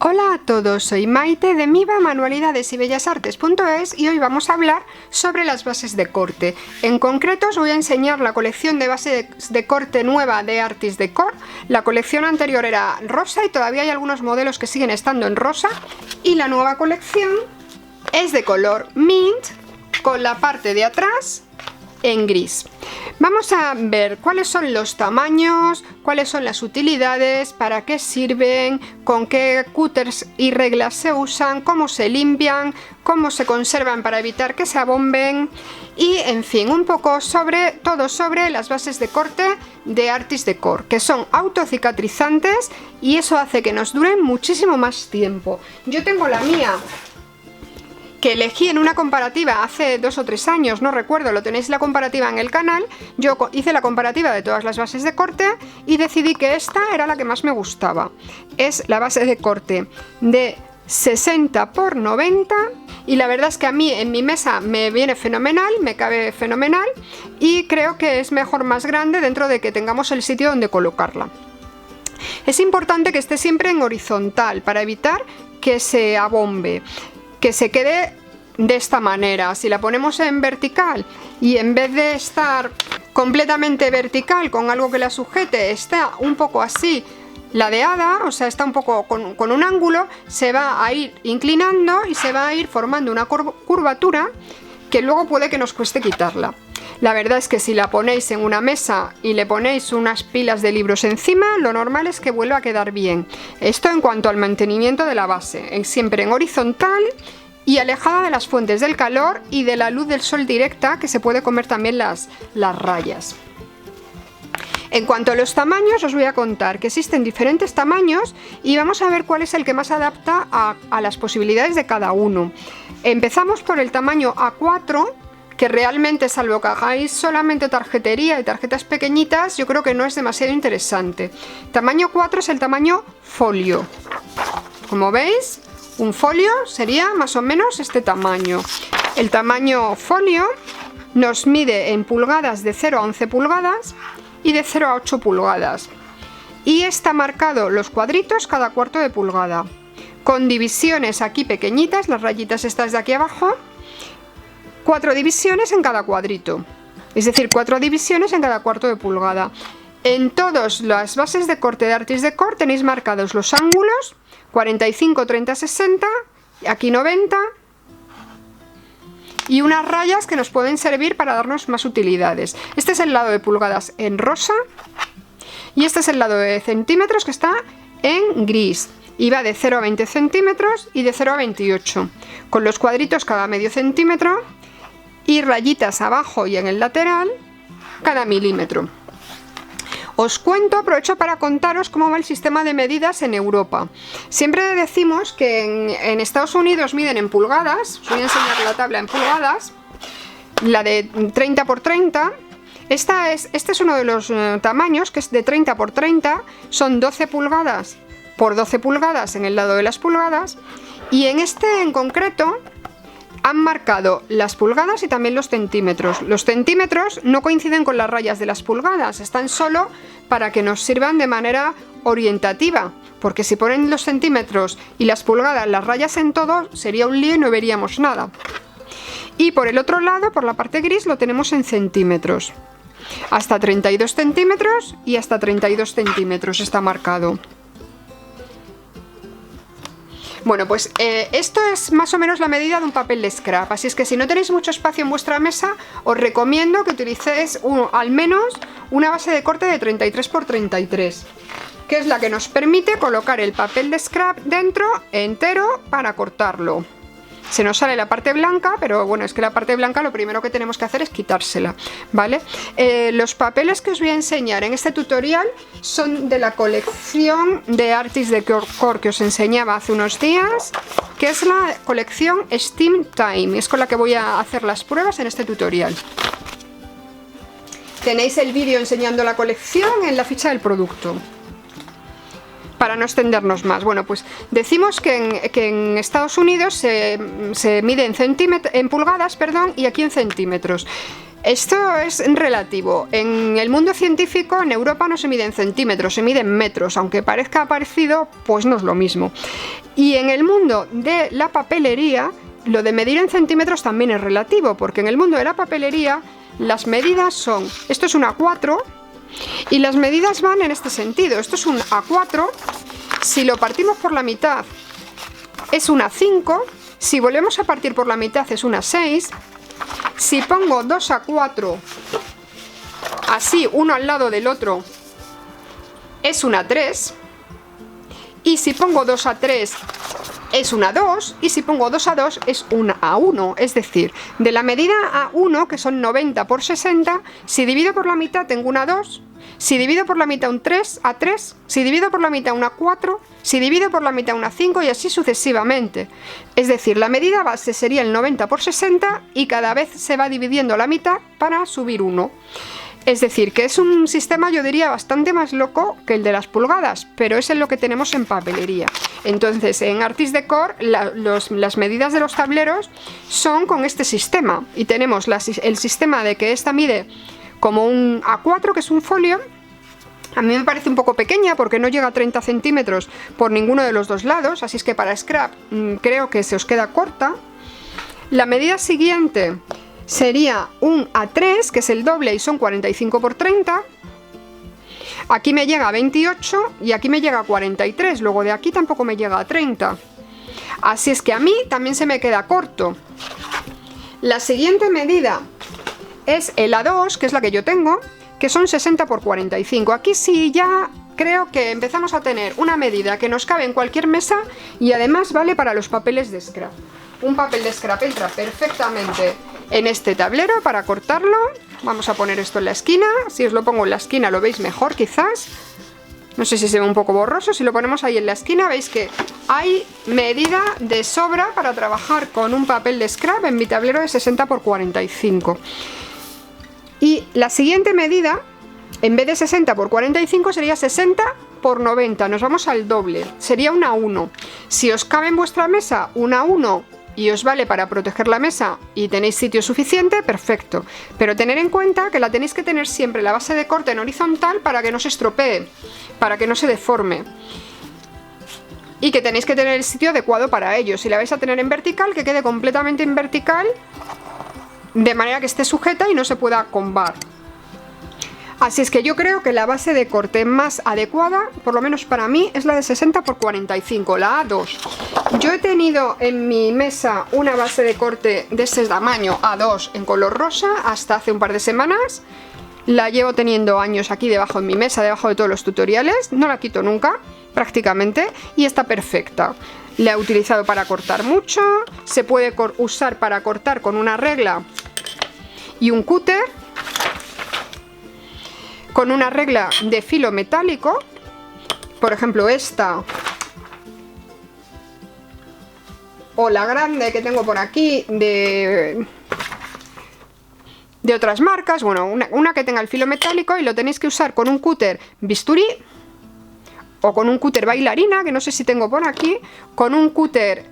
Hola a todos, soy Maite de Miva Manualidades y Bellasartes.es y hoy vamos a hablar sobre las bases de corte. En concreto os voy a enseñar la colección de bases de corte nueva de Artis Decor. La colección anterior era rosa y todavía hay algunos modelos que siguen estando en rosa, y la nueva colección es de color mint con la parte de atrás en gris. Vamos a ver cuáles son los tamaños, cuáles son las utilidades, para qué sirven, con qué cúters y reglas se usan, cómo se limpian, cómo se conservan para evitar que se abomben y, en fin, un poco sobre todo sobre las bases de corte de Artis Decor, que son autocicatrizantes y eso hace que nos duren muchísimo más tiempo. Yo tengo la mía, que elegí en una comparativa hace 2 o 3 años, no recuerdo, lo tenéis la comparativa en el canal. Yo hice la comparativa de todas las bases de corte y decidí que esta era la que más me gustaba. Es la base de corte de 60 x 90 y la verdad es que a mí en mi mesa me viene fenomenal, me cabe fenomenal y creo que es mejor más grande dentro de que tengamos el sitio donde colocarla. Es importante que esté siempre en horizontal para evitar que se abombe, que se quede de esta manera. Si la ponemos en vertical y en vez de estar completamente vertical con algo que la sujete, está un poco así ladeada, o sea, está un poco con un ángulo, se va a ir inclinando y se va a ir formando una curvatura que luego puede que nos cueste quitarla. La verdad es que si la ponéis en una mesa y le ponéis unas pilas de libros encima, lo normal es que vuelva a quedar bien. Esto en cuanto al mantenimiento de la base, siempre en horizontal y alejada de las fuentes del calor y de la luz del sol directa, que se puede comer también las rayas. En cuanto a los tamaños, os voy a contar que existen diferentes tamaños y vamos a ver cuál es el que más adapta a las posibilidades de cada uno. Empezamos por el tamaño A4, que realmente, salvo que hagáis solamente tarjetería y tarjetas pequeñitas, yo creo que no es demasiado interesante. Tamaño 4 es el tamaño folio. Como veis, un folio sería más o menos este tamaño. El tamaño folio nos mide en pulgadas de 0 a 11 pulgadas y de 0 a 8 pulgadas. Y está marcado los cuadritos cada cuarto de pulgada, con divisiones aquí pequeñitas, las rayitas estas de aquí abajo, 4 divisiones en cada cuadrito, es decir, 4 divisiones en cada cuarto de pulgada. En todas las bases de corte de Artis Decor tenéis marcados los ángulos: 45, 30, 60, aquí 90, y unas rayas que nos pueden servir para darnos más utilidades. Este es el lado de pulgadas en rosa y este es el lado de centímetros, que está en gris. Y va de 0 a 20 centímetros y de 0 a 28, con los cuadritos cada medio centímetro y rayitas abajo y en el lateral cada milímetro. Os cuento, aprovecho para contaros cómo va el sistema de medidas en Europa. Siempre decimos que en Estados Unidos miden en pulgadas. Os voy a enseñar la tabla en pulgadas, la de 30 x 30. Este es uno de los tamaños, que es de 30 x 30, son 12 pulgadas por 12 pulgadas en el lado de las pulgadas, y en este en concreto han marcado las pulgadas y también los centímetros. Los centímetros no coinciden con las rayas de las pulgadas, están solo para que nos sirvan de manera orientativa, porque si ponen los centímetros y las pulgadas, las rayas en todo, sería un lío y no veríamos nada. Y por el otro lado, por la parte gris, lo tenemos en centímetros. Hasta 32 centímetros y hasta 32 centímetros está marcado. Bueno, pues esto es más o menos la medida de un papel de scrap, así es que si no tenéis mucho espacio en vuestra mesa, os recomiendo que utilicéis al menos una base de corte de 33 x 33, que es la que nos permite colocar el papel de scrap dentro entero para cortarlo. Se nos sale la parte blanca, pero bueno, es que la parte blanca lo primero que tenemos que hacer es quitársela, ¿vale? Los papeles que os voy a enseñar en este tutorial son de la colección de Artis Decor que os enseñaba hace unos días, que es la colección Steam Time, es con la que voy a hacer las pruebas en este tutorial. Tenéis el vídeo enseñando la colección en la ficha del producto, para no extendernos más. Bueno, pues decimos que en Estados Unidos se mide en pulgadas, perdón, y aquí en centímetros. Esto es relativo. En el mundo científico, en Europa no se mide en centímetros, se mide en metros. Aunque parezca parecido, pues no es lo mismo. Y en el mundo de la papelería, lo de medir en centímetros también es relativo, porque en el mundo de la papelería las medidas son... Esto es un A4 y las medidas van en este sentido. Esto es un A4, si lo partimos por la mitad es una 5, si volvemos a partir por la mitad es una 6, si pongo 2 A4 así uno al lado del otro es una 3, y si pongo 2 A3 es una 2, y si pongo 2 A2 es una A1, es decir, de la medida A1, que son 90 por 60, si divido por la mitad tengo una 2, si divido por la mitad un 3 A3, si divido por la mitad una 4, si divido por la mitad una 5 y así sucesivamente. Es decir, la medida base sería el 90 por 60 y cada vez se va dividiendo la mitad para subir 1. Es decir, que es un sistema, yo diría, bastante más loco que el de las pulgadas, pero es lo que tenemos en papelería. Entonces, en Artist Decor, las medidas de los tableros son con este sistema. Y tenemos el sistema de que esta mide como un A4, que es un folio. A mí me parece un poco pequeña porque no llega a 30 centímetros por ninguno de los dos lados, así es que para scrap creo que se os queda corta. La medida siguiente sería un A3, que es el doble y son 45 por 30. Aquí me llega a 28 y aquí me llega a 43. Luego de aquí tampoco me llega a 30. Así es que a mí también se me queda corto. La siguiente medida es el A2, que es la que yo tengo, que son 60 por 45. Aquí sí ya creo que empezamos a tener una medida que nos cabe en cualquier mesa y además vale para los papeles de scrap. Un papel de scrap entra perfectamente en este tablero para cortarlo. Vamos a poner esto en la esquina. Si os lo pongo en la esquina lo veis mejor quizás. No sé si se ve un poco borroso. Si lo ponemos ahí en la esquina veis que hay medida de sobra para trabajar con un papel de scrap en mi tablero de 60 por 45. Y la siguiente medida, en vez de 60 por 45 sería 60 por 90. Nos vamos al doble. Sería una 1. Si os cabe en vuestra mesa una 1 y os vale para proteger la mesa y tenéis sitio suficiente, perfecto. Pero tener en cuenta que la tenéis que tener siempre la base de corte en horizontal para que no se estropee, para que no se deforme. Y que tenéis que tener el sitio adecuado para ello. Si la vais a tener en vertical, que quede completamente en vertical, de manera que esté sujeta y no se pueda combar. Así es que yo creo que la base de corte más adecuada, por lo menos para mí, es la de 60 por 45, la A2. Yo he tenido en mi mesa una base de corte de este tamaño, A2, en color rosa, hasta hace un par de semanas. La llevo teniendo años aquí debajo en mi mesa, debajo de todos los tutoriales. No la quito nunca, prácticamente, y está perfecta. La he utilizado para cortar mucho, se puede usar para cortar con una regla y un cúter, con una regla de filo metálico, por ejemplo esta o la grande que tengo por aquí de otras marcas. Bueno, una que tenga el filo metálico, y lo tenéis que usar con un cúter bisturí o con un cúter bailarina, que no sé si tengo por aquí, con un cúter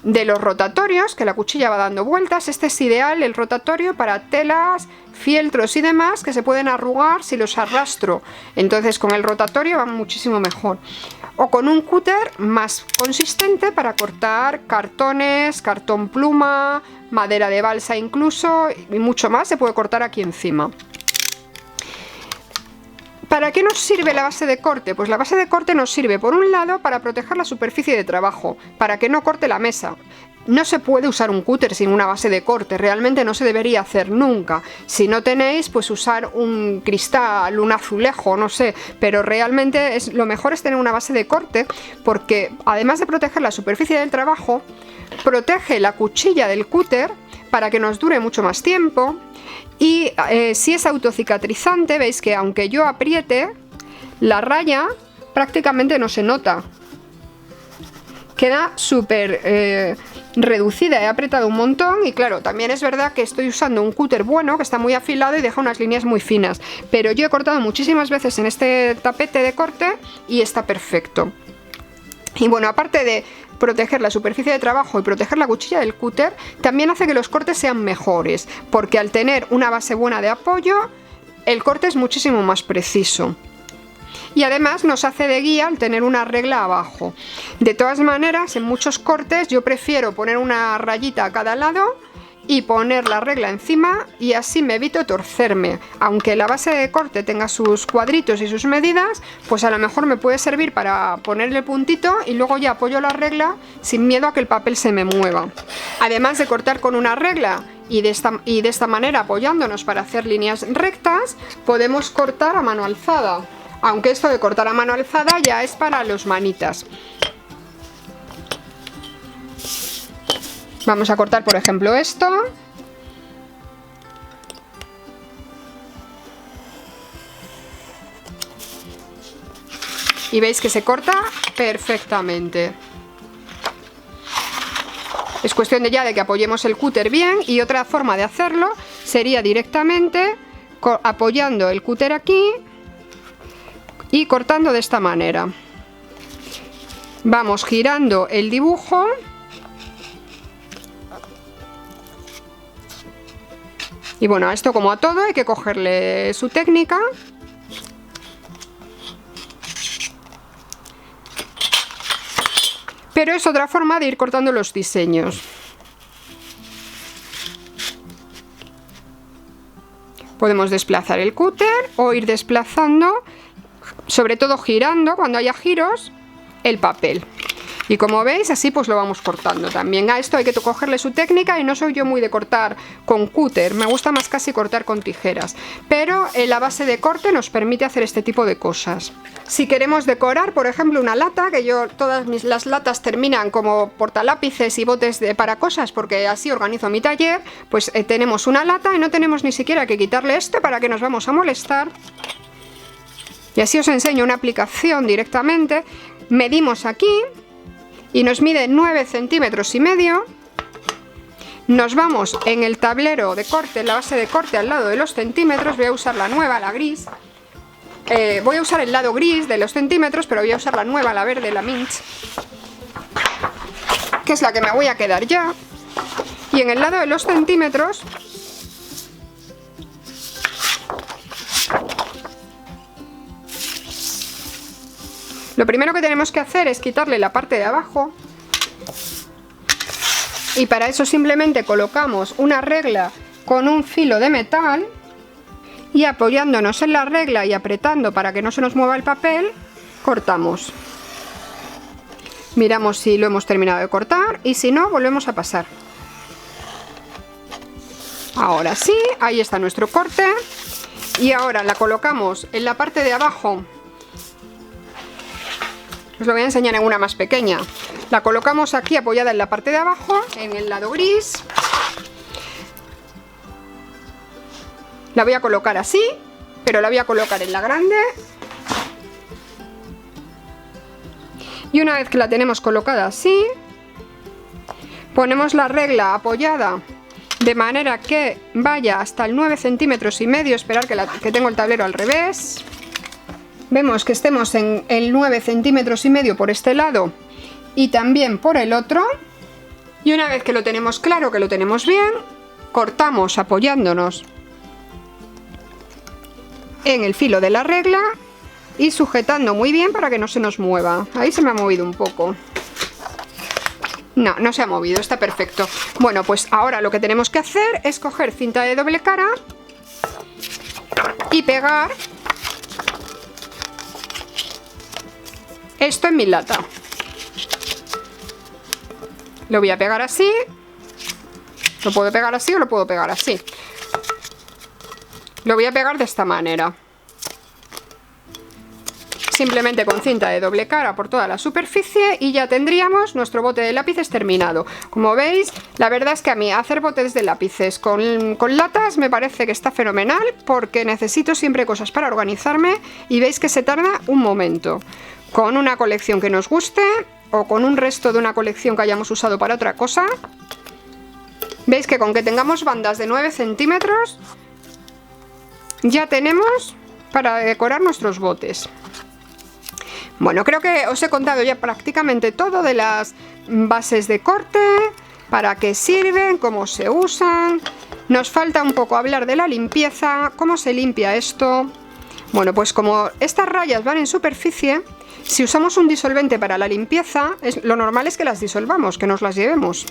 de los rotatorios, que la cuchilla va dando vueltas. Este es ideal, el rotatorio, para telas, fieltros y demás que se pueden arrugar si los arrastro. Entonces con el rotatorio va muchísimo mejor. O con un cúter más consistente para cortar cartones, cartón pluma, madera de balsa incluso, y mucho más se puede cortar aquí encima. ¿Para qué nos sirve la base de corte? Pues la base de corte nos sirve, por un lado, para proteger la superficie de trabajo, para que no corte la mesa. No se puede usar un cúter sin una base de corte, realmente no se debería hacer nunca. Si no tenéis, pues usar un cristal, un azulejo, no sé, pero realmente lo mejor es tener una base de corte, porque además de proteger la superficie del trabajo, protege la cuchilla del cúter para que nos dure mucho más tiempo. Y si es autocicatrizante, veis que aunque yo apriete, la raya prácticamente no se nota. Queda súper reducida, he apretado un montón. Y claro, también es verdad que estoy usando un cúter bueno, que está muy afilado y deja unas líneas muy finas. Pero yo he cortado muchísimas veces en este tapete de corte y está perfecto. Y bueno, aparte proteger la superficie de trabajo y proteger la cuchilla del cúter, también hace que los cortes sean mejores, porque al tener una base buena de apoyo, el corte es muchísimo más preciso. Y además nos hace de guía al tener una regla abajo. De todas maneras, en muchos cortes yo prefiero poner una rayita a cada lado y poner la regla encima, y así me evito torcerme. Aunque la base de corte tenga sus cuadritos y sus medidas, pues a lo mejor me puede servir para ponerle puntito y luego ya apoyo la regla sin miedo a que el papel se me mueva. Además de cortar con una regla y de esta manera apoyándonos para hacer líneas rectas, podemos cortar a mano alzada. Aunque esto de cortar a mano alzada ya es para los manitas. Vamos a cortar, por ejemplo, esto. Y veis que se corta perfectamente. Es cuestión de que apoyemos el cúter bien, y otra forma de hacerlo sería directamente apoyando el cúter aquí y cortando de esta manera. Vamos girando el dibujo y bueno, a esto como a todo hay que cogerle su técnica. Pero es otra forma de ir cortando los diseños. Podemos desplazar el cúter o ir desplazando, sobre todo girando cuando haya giros, el papel. Y como veis, así pues lo vamos cortando también. A esto hay que cogerle su técnica, y no soy yo muy de cortar con cúter, me gusta más casi cortar con tijeras. Pero la base de corte nos permite hacer este tipo de cosas. Si queremos decorar, por ejemplo, una lata, que yo las latas terminan como portalápices y botes para cosas, porque así organizo mi taller, pues tenemos una lata y no tenemos ni siquiera que quitarle esto para que nos vamos a molestar. Y así os enseño una aplicación directamente. Medimos aquí y nos mide 9 centímetros y medio. Nos vamos en el tablero de corte, en la base de corte al lado de los centímetros. Voy a usar la nueva, la gris. Voy a usar el lado gris de los centímetros, pero voy a usar la nueva, la verde, la mint, que es la que me voy a quedar ya. Y en el lado de los centímetros lo primero que tenemos que hacer es quitarle la parte de abajo, y para eso simplemente colocamos una regla con un filo de metal, y apoyándonos en la regla y apretando para que no se nos mueva el papel, cortamos. Miramos si lo hemos terminado de cortar, y si no, volvemos a pasar. Ahora sí, ahí está nuestro corte, y ahora la colocamos en la parte de abajo. Os lo voy a enseñar en una más pequeña. La colocamos aquí apoyada en la parte de abajo, en el lado gris. La voy a colocar así, pero la voy a colocar en la grande. Y una vez que la tenemos colocada así, ponemos la regla apoyada de manera que vaya hasta el 9 centímetros y medio. Esperar que tengo el tablero al revés. Vemos que estemos en el 9 centímetros y medio por este lado y también por el otro. Y una vez que lo tenemos claro, que lo tenemos bien, cortamos apoyándonos en el filo de la regla y sujetando muy bien para que no se nos mueva. Ahí se me ha movido un poco. No, no se ha movido, está perfecto. Bueno, pues ahora lo que tenemos que hacer es coger cinta de doble cara y pegar esto en mi lata. Lo voy a pegar así. Lo puedo pegar así o lo puedo pegar así. Lo voy a pegar de esta manera. Simplemente con cinta de doble cara por toda la superficie, y ya tendríamos nuestro bote de lápices terminado. Como veis, la verdad es que a mí hacer botes de lápices con latas me parece que está fenomenal, porque necesito siempre cosas para organizarme, y veis que se tarda un momento. Con una colección que nos guste o con un resto de una colección que hayamos usado para otra cosa, veis que con que tengamos bandas de 9 centímetros ya tenemos para decorar nuestros botes. Bueno, creo que os he contado ya prácticamente todo de las bases de corte, para qué sirven, cómo se usan. Nos falta un poco hablar de la limpieza, cómo se limpia esto. Bueno, pues como estas rayas van en superficie, si usamos un disolvente para la limpieza, lo normal es que las disolvamos, que nos las llevemos.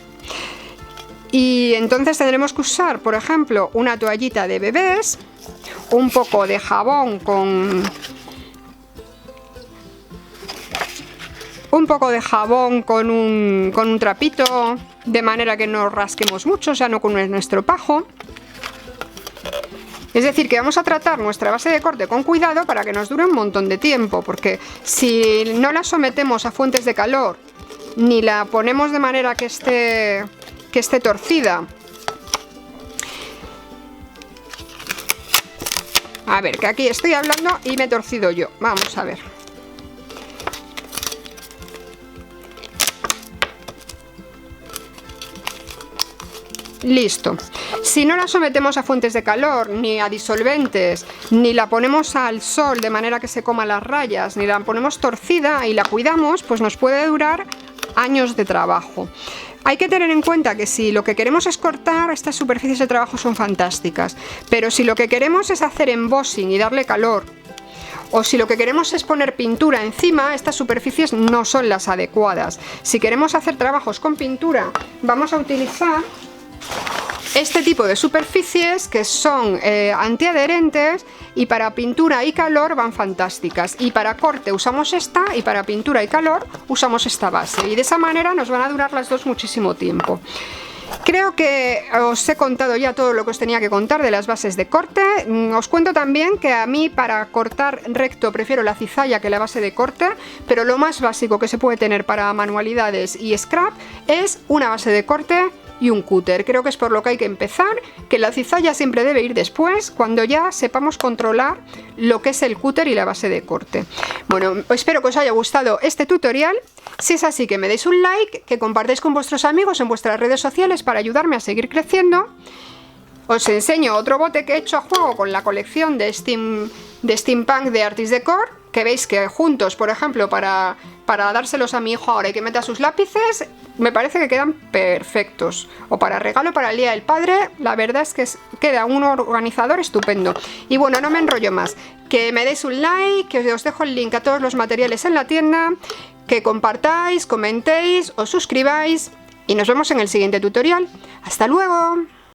Y entonces tendremos que usar, por ejemplo, una toallita de bebés, un poco de jabón con un trapito, de manera que no rasquemos mucho, o sea, no con nuestro pajo. Es decir, que vamos a tratar nuestra base de corte con cuidado para que nos dure un montón de tiempo, porque si no la sometemos a fuentes de calor, ni la ponemos de manera que esté torcida. A ver, que aquí estoy hablando y me he torcido yo. Vamos a ver. Listo. Si no la sometemos a fuentes de calor, ni a disolventes, ni la ponemos al sol de manera que se coma las rayas, ni la ponemos torcida y la cuidamos, pues nos puede durar años de trabajo. Hay que tener en cuenta que si lo que queremos es cortar, estas superficies de trabajo son fantásticas, pero si lo que queremos es hacer embossing y darle calor, o si lo que queremos es poner pintura encima, estas superficies no son las adecuadas. Si queremos hacer trabajos con pintura, vamos a utilizar este tipo de superficies que son antiadherentes, y para pintura y calor van fantásticas. Y para corte usamos esta, y para pintura y calor usamos esta base. Y de esa manera nos van a durar las dos muchísimo tiempo. Creo que os he contado ya todo lo que os tenía que contar de las bases de corte. Os cuento también que a mí para cortar recto prefiero la cizalla que la base de corte, pero lo más básico que se puede tener para manualidades y scrap es una base de corte y un cúter. Creo que es por lo que hay que empezar, que la cizalla siempre debe ir después, cuando ya sepamos controlar lo que es el cúter y la base de corte. Bueno, espero que os haya gustado este tutorial. Si es así, que me deis un like, que compartáis con vuestros amigos en vuestras redes sociales para ayudarme a seguir creciendo. Os enseño otro bote que he hecho a juego con la colección de Steampunk de Artist Decor, que veis que juntos, por ejemplo, para dárselos a mi hijo ahora y que meta sus lápices, me parece que quedan perfectos. O para regalo para el Día del Padre, la verdad es que queda un organizador estupendo. Y bueno, no me enrollo más. Que me deis un like, que os dejo el link a todos los materiales en la tienda, que compartáis, comentéis, os suscribáis y nos vemos en el siguiente tutorial. ¡Hasta luego!